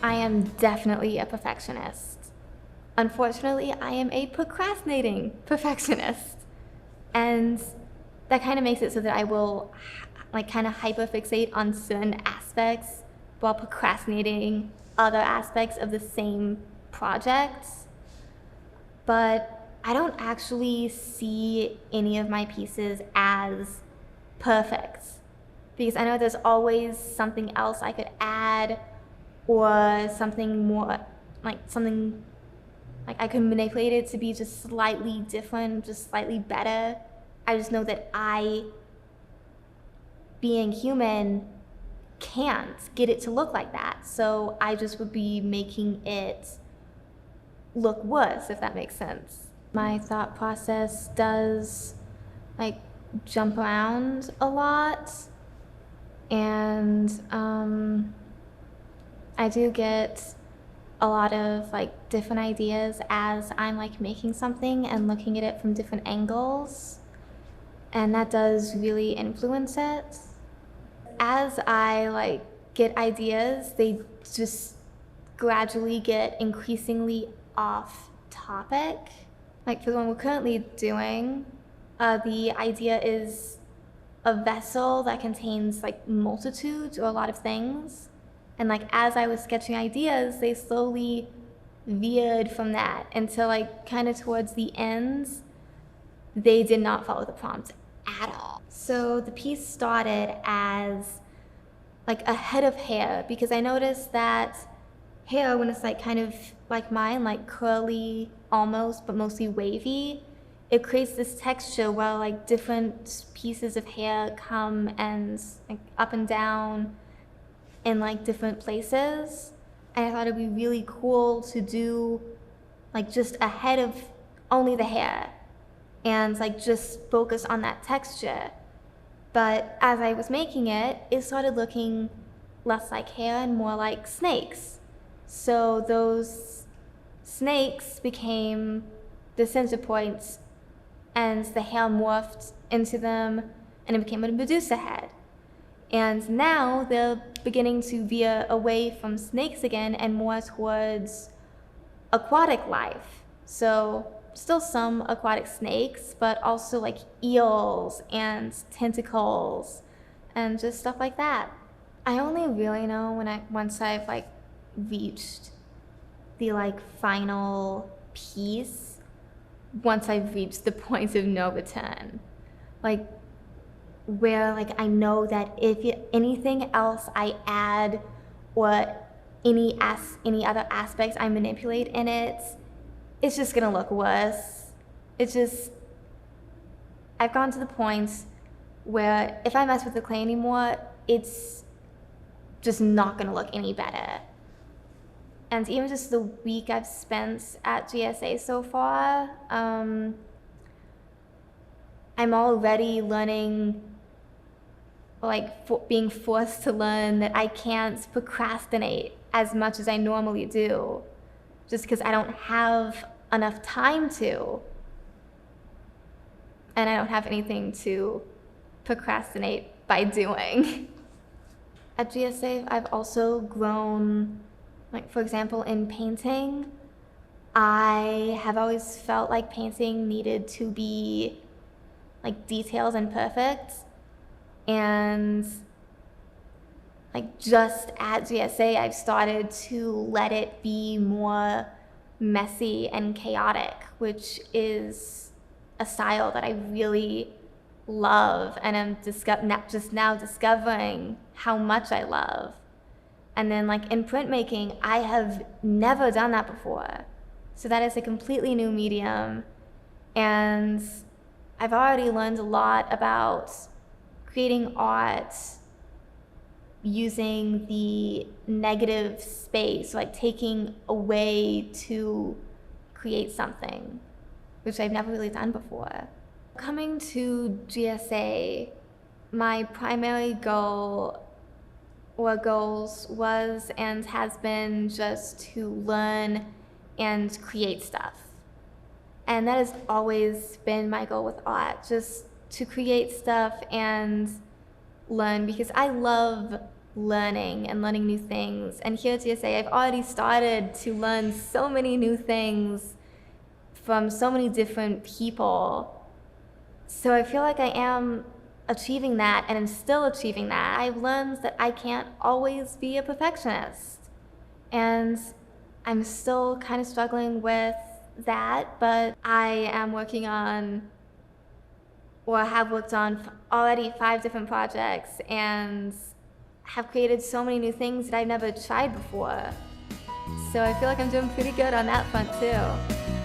I am definitely a perfectionist. Unfortunately, I am a procrastinating perfectionist. And that kind of makes it so that I will like kind of hyperfixate on certain aspects while procrastinating other aspects of the same project. But I don't actually see any of my pieces as perfect because I know there's always something else I could add or something more, like something like I could manipulate it to be just slightly different, just slightly better. I just know that I, being human, can't get it to look like that. So I just would be making it look worse, if that makes sense. My thought process does like jump around a lot, and I do get a lot of like different ideas as I'm like making something and looking at it from different angles, and that does really influence it. As I like get ideas, they just gradually get increasingly off topic. Like for the one we're currently doing, the idea is a vessel that contains like multitudes or a lot of things. And like as I was sketching ideas, they slowly veered from that until like kind of towards the ends, they did not follow the prompt at all. So the piece started as like a head of hair because I noticed that hair, when it's like kind of like mine, like curly almost, but mostly wavy, it creates this texture where like different pieces of hair come and like up and down in like different places. And I thought it'd be really cool to do like just a head of only the hair and like just focus on that texture. But as I was making it, it started looking less like hair and more like snakes. So those snakes became the center points and the hair morphed into them and it became a Medusa head. And now they're beginning to veer away from snakes again and more towards aquatic life. So still some aquatic snakes, but also like eels and tentacles and just stuff like that. I only really know once I've like reached the like final piece, once I've reached the point of no return. Like where like I know that if anything else I add or any other aspects I manipulate in it, it's just gonna look worse. It's just, I've gotten to the point where if I mess with the clay anymore, it's just not gonna look any better. And even just the week I've spent at GSA so far, I'm already learning, like being forced to learn that I can't procrastinate as much as I normally do, just because I don't have enough time to, and I don't have anything to procrastinate by doing. At GSA, I've also grown, like for example, in painting, I have always felt like painting needed to be like detailed and perfect. And like just at GSA, I've started to let it be more messy and chaotic, which is a style that I really love and I'm just now discovering how much I love. And then like in printmaking, I have never done that before. So that is a completely new medium. And I've already learned a lot about creating art using the negative space, like taking away to create something, which I've never really done before. Coming to GSA, my primary goal or goals was and has been just to learn and create stuff. And that has always been my goal with art, just to create stuff and learn, because I love learning and learning new things. And here at GSA, I've already started to learn so many new things from so many different people. So I feel like I am achieving that, and I'm still achieving that. I've learned that I can't always be a perfectionist. And I'm still kind of struggling with that, but I am working on, or have worked on already 5 different projects and have created so many new things that I've never tried before. So I feel like I'm doing pretty good on that front too.